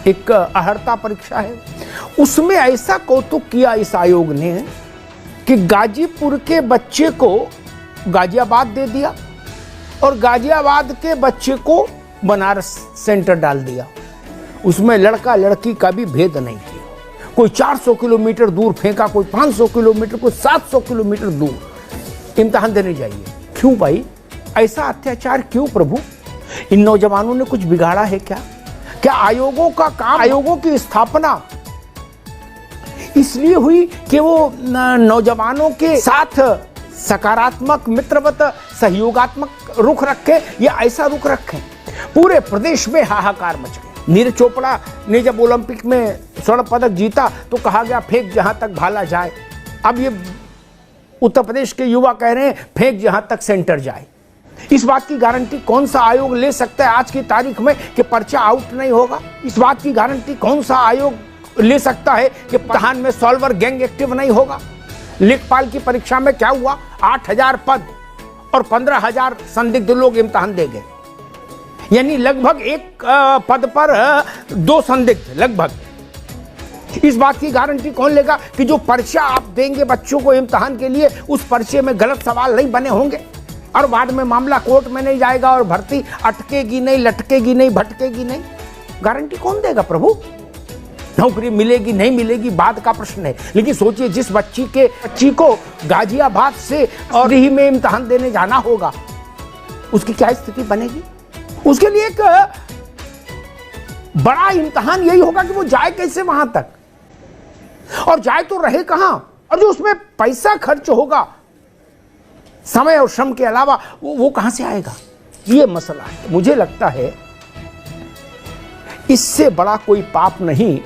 एक अर्हता परीक्षा है, उसमें ऐसा कौतुक किया इस आयोग ने कि गाजीपुर के बच्चे को गाजियाबाद दे दिया और गाजियाबाद के बच्चे को बनारस सेंटर डाल दिया। उसमें लड़का लड़की का भी भेद नहीं किया। कोई 400 किलोमीटर दूर फेंका, कोई 500 किलोमीटर, कोई 700 किलोमीटर दूर इम्तिहान देने जाइए। क्यों भाई, ऐसा अत्याचार क्यों प्रभु? इन नौजवानों ने कुछ बिगाड़ा है क्या? क्या आयोगों का काम, आयोगों की स्थापना इसलिए हुई कि वो नौजवानों के साथ सकारात्मक, मित्रवत, सहयोगात्मक रुख रखें या ऐसा रुख रखें? पूरे प्रदेश में हाहाकार मच गया। नीरज चोपड़ा ने जब ओलंपिक में स्वर्ण पदक जीता तो कहा गया फेंक जहां तक भाला जाए। अब ये उत्तर प्रदेश के युवा कह रहे हैं फेंक जहां तक सेंटर जाए। इस बात की गारंटी कौन सा आयोग ले सकता है आज की तारीख में कि पर्चा आउट नहीं होगा? इस बात की गारंटी कौन सा आयोग ले सकता है कि इम्तिहान में सॉल्वर गैंग एक्टिव नहीं होगा? लेखपाल की परीक्षा में क्या हुआ? 8000 पद और 15,000 संदिग्ध लोग इम्तिहान दे गए, यानी लगभग एक पद पर 2 संदिग्ध लगभग। इस बात की गारंटी कौन लेगा कि जो पर्चा आप देंगे बच्चों को इम्तिहान के लिए, उस पर्चे में गलत सवाल नहीं बने होंगे और बाद में मामला कोर्ट में नहीं जाएगा और भर्ती अटकेगी नहीं, लटकेगी नहीं, भटकेगी नहीं? गारंटी कौन देगा प्रभु? नौकरी मिलेगी नहीं मिलेगी बाद का प्रश्न है, लेकिन सोचिए जिस बच्ची को गाजियाबाद से और दिल्ली में इम्तिहान देने जाना होगा, उसकी क्या स्थिति बनेगी? उसके लिए एक बड़ा इम्तिहान यही होगा कि वो जाए कैसे वहां तक, और जाए तो रहे कहां, और जो उसमें पैसा खर्च होगा समय और श्रम के अलावा वो कहां से आएगा? ये मसला है। मुझे लगता है इससे बड़ा कोई पाप नहीं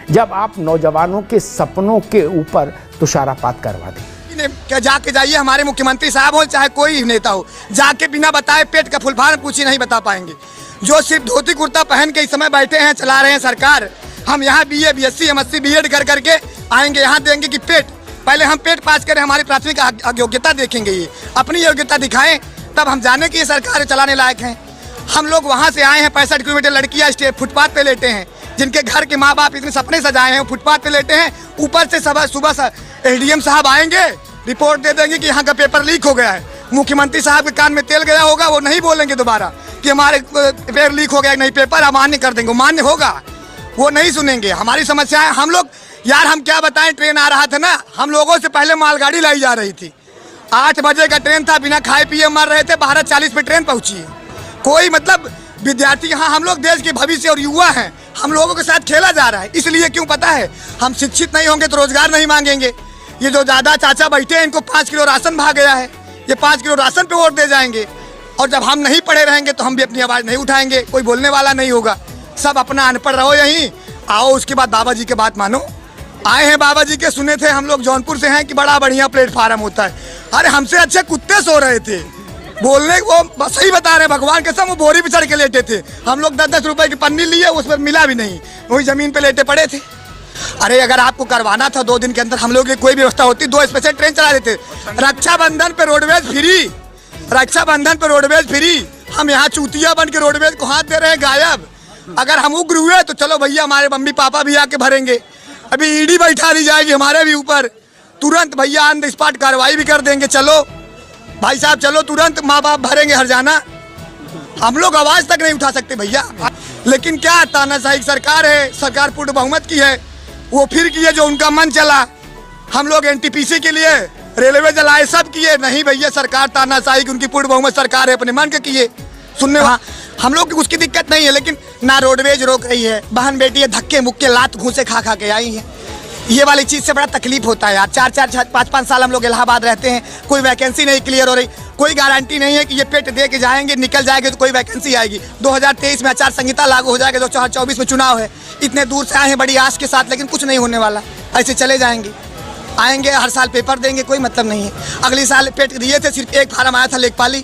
जब आप नौजवानों के सपनों के ऊपर तुषारपात करवा दें। क्या जाके जाइए, हमारे मुख्यमंत्री साहब हो चाहे कोई नेता हो, जाके बिना बताए पेट का फुलफार्म पूछी नहीं बता पाएंगे। जो सिर्फ धोती कुर्ता पहन के इस समय बैठे हैं, चला रहे हैं सरकार। हम यहाँ BA, BSc, MSc, B.Ed कर करके आएंगे, यहाँ देंगे कि पेट, पहले हम पेट पास करें, हमारी प्राथमिक योग्यता देखेंगे, ये अपनी योग्यता दिखाएं, तब हम जाने की ये सरकार चलाने लायक हैं। हम लोग वहाँ से आए हैं, 65 किलोमीटर, लड़कियाँ फुटपाथ पे लेटे हैं, जिनके घर के माँ बाप इतने सपने सजाए हैं, फुटपाथ पे लेटे हैं। ऊपर से सुबह SDM साहब आएंगे, रिपोर्ट दे देंगे कि यहाँ का पेपर लीक हो गया है। मुख्यमंत्री साहब के कान में तेल गया होगा, वो नहीं बोलेंगे दोबारा कि हमारे पेपर लीक हो गया, नहीं पेपर अमान्य कर देंगे, मान्य होगा, वो नहीं सुनेंगे हमारी समस्याएं। हम लोग यार, हम क्या बताएं, ट्रेन आ रहा था ना, हम लोगों से पहले मालगाड़ी लाई जा रही थी। 8 बजे का ट्रेन था, बिना खाए पिए मर रहे थे, 12:40 पे ट्रेन पहुंची है। कोई मतलब विद्यार्थी यहाँ, हम लोग देश के भविष्य और युवा हैं, हम लोगों के साथ खेला जा रहा है। इसलिए क्यों पता है, हम शिक्षित नहीं होंगे तो रोजगार नहीं मांगेंगे। ये जो दादा चाचा बैठे हैं, इनको 5 किलो राशन भाग गया है, ये 5 किलो राशन पे वोट दे जाएंगे। और जब हम नहीं पढ़े रहेंगे तो हम भी अपनी आवाज़ नहीं उठाएंगे, कोई बोलने वाला नहीं होगा। सब अपना अनपढ़ रहो यहीं, आओ उसके बाद बाबा जी की बात मानो। आए हैं बाबा जी के, सुने थे हम लोग जौनपुर से हैं कि बड़ा बढ़िया प्लेटफार्म होता है। अरे हमसे अच्छे कुत्ते सो रहे थे, बोलने वो सही बता रहे, भगवान के सब वो बोरी पे चढ़ के लेटे थे। हम लोग 10-10 रुपए की पन्नी लिए, उसमें मिला भी नहीं, वही जमीन पे लेटे पड़े थे। अरे अगर आपको करवाना था 2 दिन के अंदर, हम लोग की कोई व्यवस्था होती, 2 स्पेशल ट्रेन चला देते। रक्षाबंधन पे रोडवेज फ्री, रक्षाबंधन पे रोडवेज फ्री। हम यहाँ चूतिया बन के रोडवेज को हाथ दे रहे हैं, गायब। अगर हम उग्र हुए तो चलो भैया, हमारे मम्मी पापा भी आके भरेंगे। अभी ईडी बैठा दी जाएगी हमारे भी ऊपर, तुरंत भैया ऑन द स्पॉट कार्रवाई भी कर देंगे। चलो भाई साहब, चलो तुरंत, माँ बाप भरेंगे हरजाना। हम लोग आवाज तक नहीं उठा सकते भैया। लेकिन क्या तानाशाही सरकार है, सरकार पूर्ण बहुमत की है, वो फिर किए जो उनका मन चला। हम लोग NTPC के लिए रेलवे जलाए, सब किए, नहीं भैया सरकार तानाशाही की, उनकी पूर्ण बहुमत सरकार है, अपने मन के किए। सुनने हम लोग की उसकी दिक्कत नहीं है, लेकिन ना रोडवेज रोक रही है, बहन बेटी है धक्के मुक्के लात घूसे खा खा के आई है। ये वाली चीज़ से बड़ा तकलीफ होता है यार। 4-4, 5-5 साल हम लोग इलाहाबाद रहते हैं, कोई वैकेंसी नहीं क्लियर हो रही, कोई गारंटी नहीं है कि ये पेट दे के जाएंगे, निकल जाएंगे तो कोई वैकेंसी आएगी। 2023 में आचार संहिता लागू हो जाएगा, 2024 में चुनाव है। इतने दूर से आए हैं बड़ी आस के साथ, लेकिन कुछ नहीं होने वाला, ऐसे चले जाएंगे। आएंगे हर साल पेपर देंगे, कोई मतलब नहीं है। अगले साल पेट दिए थे, सिर्फ एक फार्म आया था लेखपाली,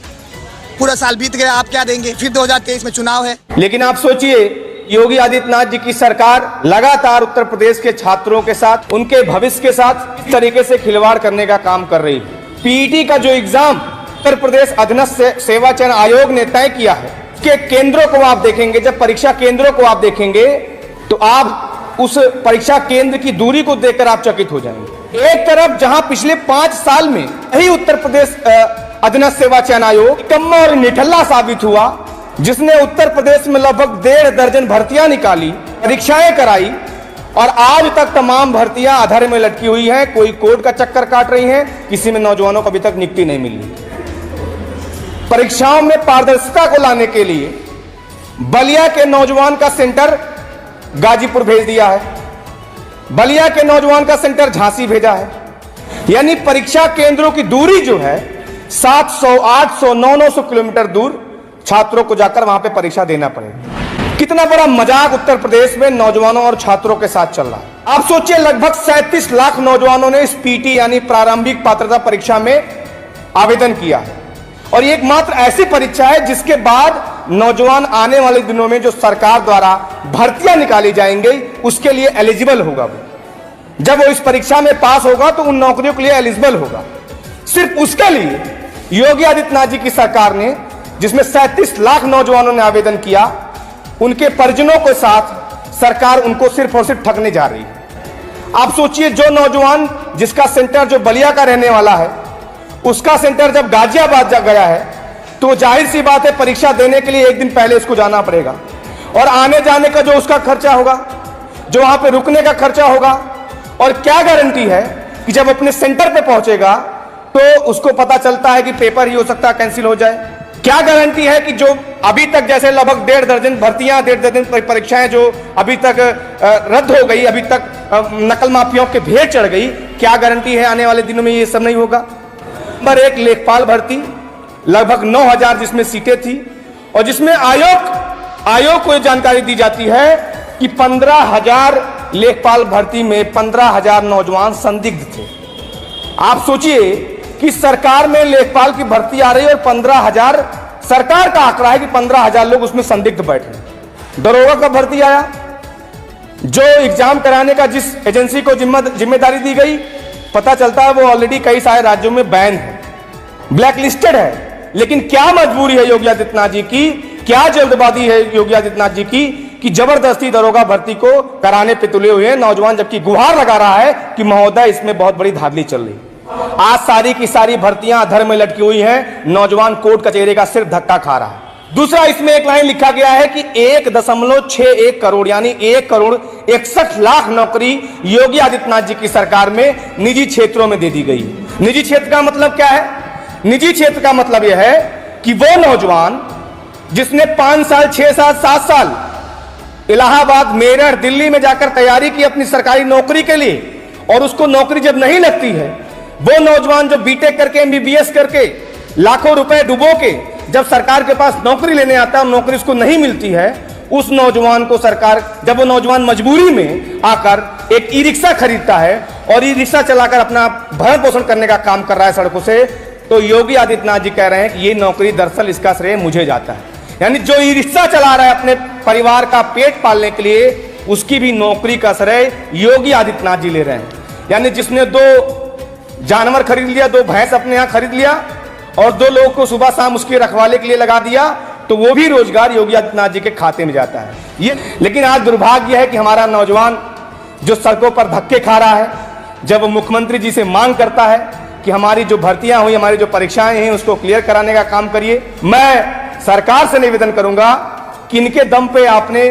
पूरा साल बीत गया, आप क्या देंगे? फिर 2023 में चुनाव है। लेकिन आप सोचिए, योगी आदित्यनाथ जी की सरकार लगातार उत्तर प्रदेश के छात्रों के साथ, उनके भविष्य के साथ इस तरीके से खिलवाड़ करने का काम कर रही है। PET का जो एग्जाम उत्तर प्रदेश अधीनस्थ सेवा चयन आयोग ने तय किया है, के केंद्रों को आप देखेंगे, जब परीक्षा केंद्रों को आप देखेंगे तो आप उस परीक्षा केंद्र की दूरी को देखकर आप चकित हो जाएंगे। एक तरफ जहां पिछले 5 साल में यही उत्तर प्रदेश अधीनस्थ सेवा चयन आयोग निकम्मा और निठल्ला साबित हुआ, जिसने उत्तर प्रदेश में लगभग 1.5 दर्जन भर्तियां निकाली, परीक्षाएं कराई और आज तक तमाम भर्तियां अधर में लटकी हुई हैं। कोई कोर्ट का चक्कर काट रही हैं, किसी में नौजवानों को अभी तक नियुक्ति नहीं मिली। परीक्षाओं में पारदर्शिता को लाने के लिए बलिया के नौजवान का सेंटर गाजीपुर भेज दिया है, बलिया के नौजवान का सेंटर झांसी भेजा है। यानी परीक्षा केंद्रों की दूरी जो है 700, 800, 900 किलोमीटर दूर छात्रों को जाकर वहां पे परीक्षा देना पड़ेगा। कितना बड़ा मजाक उत्तर प्रदेश में नौजवानों और छात्रों के साथ चल रहा है। आप सोचिए, लगभग 37 लाख नौजवानों ने इस पीटी यानी प्रारंभिक पात्रता परीक्षा में आवेदन किया है और ये एकमात्र ऐसी परीक्षा है जिसके बाद नौजवान आने वाले दिनों में जो सरकार द्वारा भर्तियां निकाली जाएंगी उसके लिए एलिजिबल होगा। वो जब वो इस परीक्षा में पास होगा तो उन नौकरियों के लिए एलिजिबल होगा। सिर्फ उसके लिए योगी आदित्यनाथ जी की सरकार ने, जिसमें 37 लाख नौजवानों ने आवेदन किया, उनके परिजनों के साथ सरकार उनको सिर्फ और सिर्फ ठगने जा रही है। आप सोचिए, जो नौजवान जिसका सेंटर जो बलिया का रहने वाला है, उसका सेंटर जब गाजियाबाद जा गया है तो जाहिर सी बात है परीक्षा देने के लिए एक दिन पहले उसको जाना पड़ेगा और आने जाने का जो उसका खर्चा होगा, जो वहां पे रुकने का खर्चा होगा, और क्या गारंटी है कि जब अपने सेंटर पे पहुंचेगा तो उसको पता चलता है कि पेपर ही हो सकता है कैंसिल हो जाए। क्या गारंटी है कि जो अभी तक जैसे लगभग 1.5 दर्जन भर्तियां, 1.5 दर्जन परीक्षाएं जो अभी तक रद्द हो गई, अभी तक नकल माफियाओं के भेड़ चढ़ गई, क्या गारंटी है आने वाले दिनों में ये सब नहीं होगा। नंबर 1 लेखपाल भर्ती लगभग 9,000 जिसमें सीटें थी और जिसमें आयोग को जानकारी दी जाती है कि 15,000 लेखपाल भर्ती में 15,000 नौजवान संदिग्ध थे। आप सोचिए कि सरकार में लेखपाल की भर्ती आ रही है और 15,000 सरकार का आंकड़ा है कि 15,000 लोग उसमें संदिग्ध बैठे। दरोगा का भर्ती आया, जो एग्जाम कराने का जिस एजेंसी को जिम्मेदारी दी गई, पता चलता है वो ऑलरेडी कई सारे राज्यों में बैन है, ब्लैक लिस्टेड है। लेकिन क्या मजबूरी है योगी आदित्यनाथ जी की, क्या जल्दबाजी है योगी आदित्यनाथ जी की कि जबरदस्ती दरोगा भर्ती को कराने पे तुले हुए हैं नौजवान, जबकि गुहार लगा रहा है कि महोदय इसमें बहुत बड़ी धांधली चल रही। आज सारी की सारी भर्तियां अधर में लटकी हुई हैं, नौजवान कोर्ट कचहरी का सिर्फ धक्का खा रहा है। दूसरा, इसमें एक लाइन लिखा गया है कि 1.61 करोड़ यानी 1.61 करोड़ नौकरी योगी आदित्यनाथ जी की सरकार में निजी क्षेत्रों में दे दी गई। निजी क्षेत्र का मतलब क्या है? निजी क्षेत्र का मतलब यह है कि वो नौजवान जिसने 5 साल, 6 साल, 7 साल इलाहाबाद, मेरठ, दिल्ली में जाकर तैयारी की अपनी सरकारी नौकरी के लिए और उसको नौकरी जब नहीं लगती है, वो नौजवान जो बीटेक करके, एमबीबीएस करके, लाखों रुपए डुबो के जब सरकार के पास नौकरी लेने आता है और नौकरी उसको नहीं मिलती है, उस नौजवान को सरकार, जब वो नौजवान मजबूरी में आकर एक ई रिक्शा खरीदता है और ई रिक्शा चलाकर अपना भरण पोषण करने का काम कर रहा है सड़कों से, तो योगी आदित्यनाथ जी कह रहे हैं कि ये नौकरी दरअसल इसका श्रेय मुझे जाता है। यानी जो ई रिक्शा चला रहा है अपने परिवार का पेट पालने के लिए, उसकी भी नौकरी का श्रेय योगी आदित्यनाथ जी ले रहे हैं। यानी जिसने 2 जानवर खरीद लिया, 2 भैंस अपने यहां खरीद लिया और 2 लोगों को सुबह शाम उसके रखवाले के लिए लगा दिया, तो वो भी रोजगार योगी आदित्यनाथ जी के खाते में जाता है। ये लेकिन आज दुर्भाग्य है कि हमारा नौजवान जो सड़कों पर धक्के खा रहा है, जब वो मुख्यमंत्री जी से मांग करता है कि हमारी जो भर्तियां हुई, हमारी जो परीक्षाएं हैं, उसको क्लियर कराने का काम करिए। मैं सरकार से निवेदन करूंगा कि इनके दम पे आपने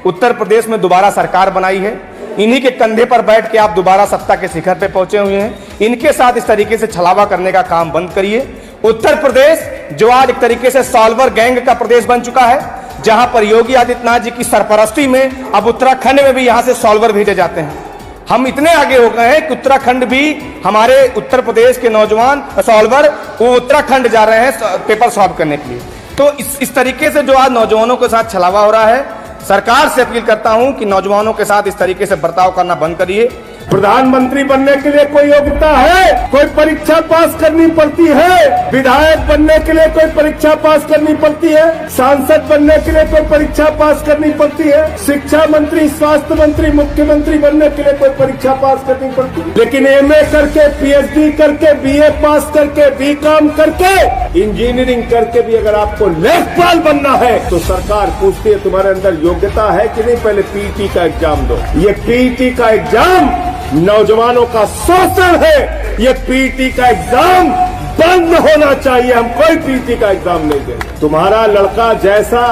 उत्तर प्रदेश में दोबारा सरकार बनाई है, इन्हीं के कंधे पर बैठ के आप दोबारा सत्ता के शिखर पे पहुंचे हुए हैं, इनके साथ इस तरीके से छलावा करने का काम बंद करिए। उत्तर प्रदेश जो आज एक तरीके से सॉल्वर गैंग का प्रदेश बन चुका है, जहां पर योगी आदित्यनाथ जी की सरपरस्ती में अब उत्तराखंड में भी यहां से सॉल्वर भेजे जाते हैं। हम इतने आगे हो गए हैं कि उत्तराखंड भी हमारे उत्तर प्रदेश के नौजवान सॉल्वर वो उत्तराखंड जा रहे हैं पेपर सॉल्व करने के लिए। तो इस तरीके से जो आज नौजवानों के साथ छलावा हो रहा है, सरकार से अपील करता हूं कि नौजवानों के साथ इस तरीके से बर्ताव करना बंद करिए। प्रधानमंत्री बनने के लिए कोई योग्यता है? कोई परीक्षा पास करनी पड़ती है? विधायक बनने के लिए कोई परीक्षा पास करनी पड़ती है? सांसद बनने के लिए कोई परीक्षा पास करनी पड़ती है? शिक्षा मंत्री, स्वास्थ्य मंत्री, मुख्यमंत्री बनने के लिए कोई परीक्षा पास करनी पड़ती है? लेकिन एमए करके, पीएचडी करके, बीए पास करके, बीकॉम करके, इंजीनियरिंग करके भी अगर आपको लेखपाल बनना है तो सरकार पूछती है तुम्हारे अंदर योग्यता है कि नहीं, पहले पीटी का एग्जाम दो। ये पीटी का एग्जाम नौजवानों का शोषण है। ये पीटी का एग्जाम बंद होना चाहिए। हम कोई पीटी का एग्जाम नहीं देंगे। तुम्हारा लड़का जैसा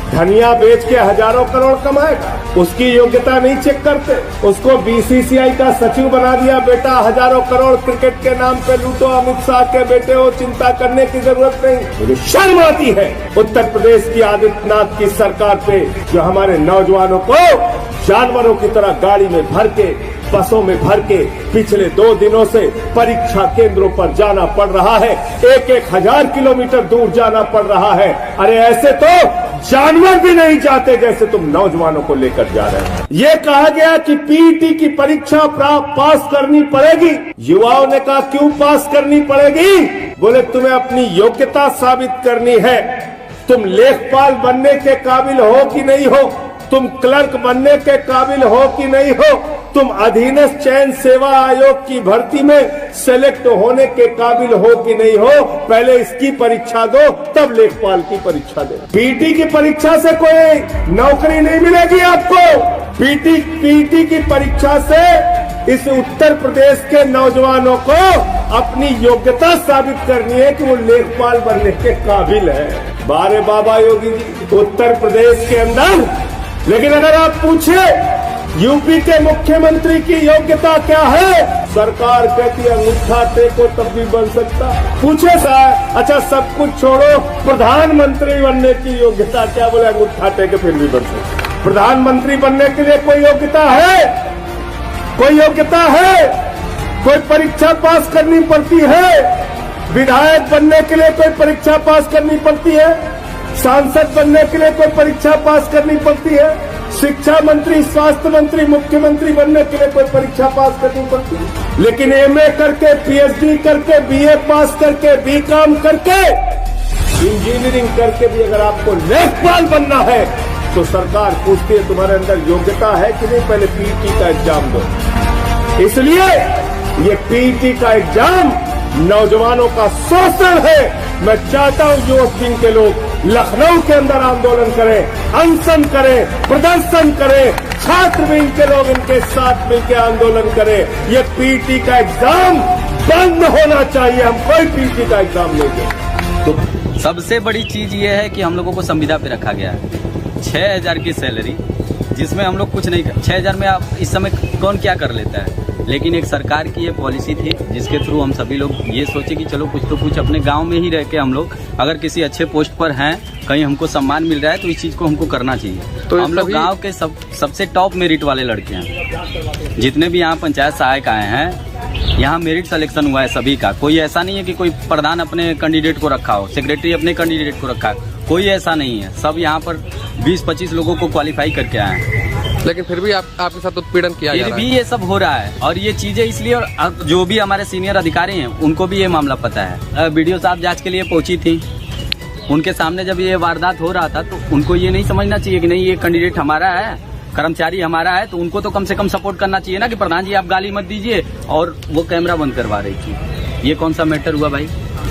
धनिया बेच के हजारों करोड़ कमाएगा, उसकी योग्यता नहीं चेक करते। उसको बीसीसीआई का सचिव बना दिया, बेटा हजारों करोड़ क्रिकेट के नाम पे लूटो, अमित शाह के बेटे हो, चिंता करने की जरूरत नहीं। मुझे शर्म आती है उत्तर प्रदेश की आदित्यनाथ की सरकार पे, जो हमारे नौजवानों को जानवरों की तरह गाड़ी में भर के, बसों में भर के पिछले 2 दिनों से परीक्षा केंद्रों पर जाना पड़ रहा है। 1-1 हजार किलोमीटर दूर जाना पड़ रहा है। अरे ऐसे तो जानवर भी नहीं जाते जैसे तुम नौजवानों को लेकर जा रहे हैं। ये कहा गया कि पीटी की परीक्षा पास करनी पड़ेगी। युवाओं ने कहा क्यों पास करनी पड़ेगी? बोले तुम्हें अपनी योग्यता साबित करनी है। तुम लेखपाल बनने के काबिल हो कि नहीं हो, तुम क्लर्क बनने के काबिल हो कि नहीं हो, तुम अधीनस्थ चयन सेवा आयोग की भर्ती में सेलेक्ट होने के काबिल हो कि नहीं हो, पहले इसकी परीक्षा दो, तब लेखपाल की परीक्षा दो। पीटी की परीक्षा से कोई नौकरी नहीं मिलेगी आपको। पीटी की परीक्षा से इस उत्तर प्रदेश के नौजवानों को अपनी योग्यता साबित करनी है कि वो लेखपाल बनने के काबिल है। बारे बाबा योगी जी, उत्तर प्रदेश के अंदर। लेकिन अगर आप पूछे यूपी के मुख्यमंत्री की योग्यता क्या है, सरकार कहती है अंगूठा टेको तब भी बन सकता। पूछे सर, अच्छा सब कुछ छोड़ो, प्रधानमंत्री बनने की योग्यता क्या? बोले अंगूठा टेके फिर भी बन सकता। प्रधानमंत्री बनने के लिए कोई योग्यता है? कोई योग्यता है? कोई परीक्षा पास करनी पड़ती है? विधायक बनने के लिए कोई परीक्षा पास करनी पड़ती है? सांसद बनने के लिए कोई परीक्षा पास करनी पड़ती है? शिक्षा मंत्री, स्वास्थ्य मंत्री, मुख्यमंत्री बनने के लिए कोई परीक्षा पास करनी पड़ती है? लेकिन एमए करके, पीएचडी करके, बीए पास करके, बीकॉम करके, इंजीनियरिंग करके भी अगर आपको लेखपाल बनना है तो सरकार पूछती है तुम्हारे अंदर योग्यता है कि नहीं, पहले पीटी का एग्जाम दो। इसलिए ये पीटी का एग्जाम नौजवानों का शोषण है। मैं चाहता हूं जोश सिंह के लोग लखनऊ के अंदर आंदोलन करें, अनशन करें, प्रदर्शन करें, छात्र भी इनके लोग इनके साथ मिलकर आंदोलन करें। ये पीटी का एग्जाम बंद होना चाहिए। हम कोई पीटी का एग्जाम नहीं देंगे। तो सबसे बड़ी चीज ये है कि हम लोगों को संविदा पे रखा गया है। 6000 की सैलरी, जिसमें हम लोग कुछ नहीं कर, 6000 में आप इस समय कौन क्या कर लेता है। लेकिन एक सरकार की ये पॉलिसी थी जिसके थ्रू हम सभी लोग ये सोचे कि चलो कुछ तो कुछ अपने गांव में ही रह के हम लोग अगर किसी अच्छे पोस्ट पर हैं, कहीं हमको सम्मान मिल रहा है तो इस चीज़ को हमको करना चाहिए। तो हम लोग गांव के सबसे टॉप मेरिट वाले लड़के हैं। जितने भी यहाँ पंचायत सहायक आए हैं, यहाँ मेरिट सिलेक्शन हुआ है सभी का। कोई ऐसा नहीं है कि कोई प्रधान अपने कैंडिडेट को रखा हो, सेक्रेटरी अपने कैंडिडेट को रखा है, कोई ऐसा नहीं है। सब यहाँ पर 20-25 लोगों को क्वालिफाई करके आए हैं। लेकिन फिर भी आपके साथ उत्पीड़न किया जा रहा है। फिर भी ये सब हो रहा है और ये चीजें इसलिए, और जो भी हमारे सीनियर अधिकारी हैं उनको भी ये मामला पता है। वीडियो साहब जांच के लिए पहुंची थी, उनके सामने जब ये वारदात हो रहा था तो उनको ये नहीं समझना चाहिए कि नहीं ये कैंडिडेट हमारा है, कर्मचारी हमारा है, तो उनको तो कम से कम सपोर्ट करना चाहिए ना कि प्रधान जी आप गाली मत दीजिए। और वो कैमरा बंद करवा रही थी। ये कौन सा मैटर हुआ भाई?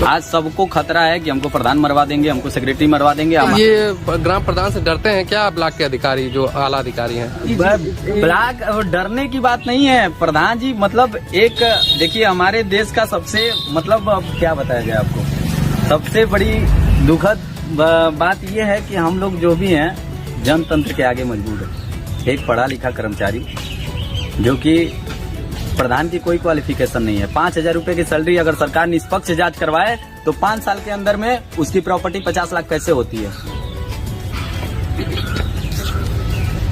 आज सबको खतरा है कि हमको प्रधान मरवा देंगे, हमको सेक्रेटरी मरवा देंगे। ये ग्राम प्रधान से डरते हैं क्या ब्लॉक के अधिकारी, जो आला अधिकारी हैं? ब्लॉक डरने की बात नहीं है प्रधान जी। मतलब एक देखिए, हमारे देश का सबसे मतलब क्या बताया जाए आपको, सबसे बड़ी दुखद बात यह है कि हम लोग जो भी हैं जनतंत्र के आगे मजबूर है। एक पढ़ा लिखा कर्मचारी जो कि प्रधान की कोई क्वालिफिकेशन नहीं है, 5000 रुपए की सैलरी अगर सरकार निष्पक्ष जांच करवाए तो 5 साल के अंदर में उसकी प्रॉपर्टी 50 लाख कैसे होती है?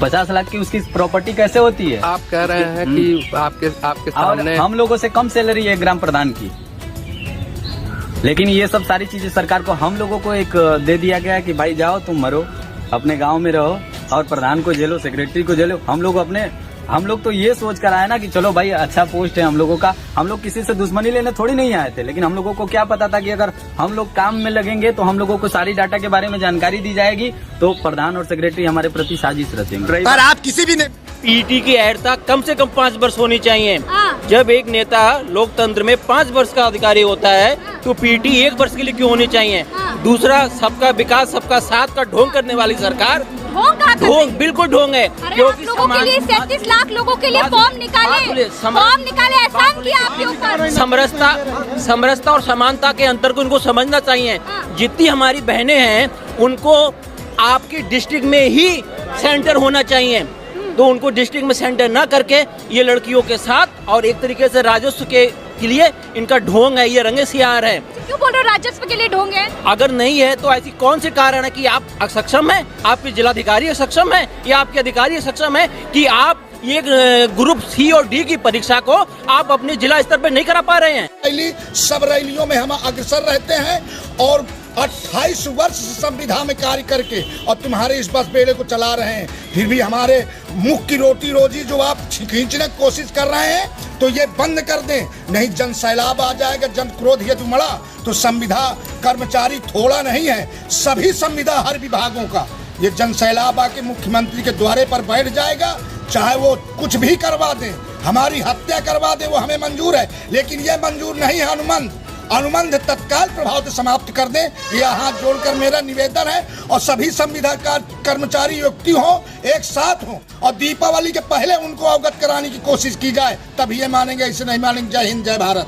50 लाख की उसकी प्रॉपर्टी कैसे होती है? आप कह रहे हैं कि आपके सामने हम लोगों से कम सैलरी है ग्राम प्रधान की। लेकिन ये सब सारी चीजें सरकार को, हम लोगों को एक दे दिया गया है कि भाई जाओ तुम मरो, अपने गाँव में रहो और प्रधान को झेलो, सेक्रेटरी को झेलो। हम लोग अपने हम लोग तो ये सोच कर आए ना कि चलो भाई अच्छा पोस्ट है हम लोगों का, हम लोग किसी से दुश्मनी लेने थोड़ी नहीं आए थे, लेकिन हम लोगों को क्या पता था कि अगर हम लोग काम में लगेंगे तो हम लोगों को सारी डाटा के बारे में जानकारी दी जाएगी, तो प्रधान और सेक्रेटरी हमारे प्रति साजिश रचेंगे। पर आप किसी भी पीटी की अहर्ता कम से कम 5 वर्ष होनी चाहिए। जब एक नेता लोकतंत्र में 5 वर्ष का अधिकारी होता है तो पीटी 1 वर्ष के लिए क्यों होनी चाहिए? दूसरा, सबका विकास सबका साथ का ढोंग करने वाली सरकार ढोंग बिल्कुल ढोंग है। क्योंकि लोगों के लिए 37 लाख लोगों के लिए फॉर्म निकाले, एहसान किया आपके ऊपर। समरसता और समानता के अंतर को उनको समझना चाहिए। जितनी हमारी बहनें हैं उनको आपकी डिस्ट्रिक्ट में ही सेंटर होना चाहिए, तो उनको डिस्ट्रिक्ट में सेंटर ना करके ये लड़कियों के साथ और एक तरीके से राजस्व के लिए इनका ढोंग है, ये रंगे सियार है। क्यों बोल रहे हो राजस्व के लिए ढोंग है? अगर नहीं है तो ऐसी कौन से कारण है कि आप सक्षम हैं, आपके जिलाधिकारी सक्षम है या आपके अधिकारी सक्षम है कि आप ये ग्रुप सी और डी की परीक्षा को आप अपने जिला स्तर पर नहीं करा पा रहे हैं? सब रैलियों में हम अग्रसर रहते हैं और 28 वर्ष संविधान में कार्य करके और तुम्हारे इस बस बेड़े को चला रहे हैं, फिर भी हमारे मुख की रोटी रोजी जो आप खींचने की कोशिश कर रहे हैं तो ये बंद कर दें, नहीं जन सैलाब आ जाएगा। जन क्रोध यदि उमड़ा तो संविदा कर्मचारी थोड़ा नहीं है, सभी संविदा हर विभागों का ये जन सैलाब आके मुख्यमंत्री के द्वारे पर बैठ जाएगा, चाहे वो कुछ भी करवा दें, हमारी हत्या करवा दें, वो हमें मंजूर है, लेकिन ये मंजूर नहीं है अनुबंध तत्काल प्रभाव से समाप्त कर दें। यह हाथ जोड़कर मेरा निवेदन है और सभी संविदा कर्मचारी युक्ति हो, एक साथ हो और दीपावली के पहले उनको अवगत कराने की कोशिश की जाए, तभी ये मानेंगे, ऐसे नहीं मानेंगे। जय हिंद, जय भारत।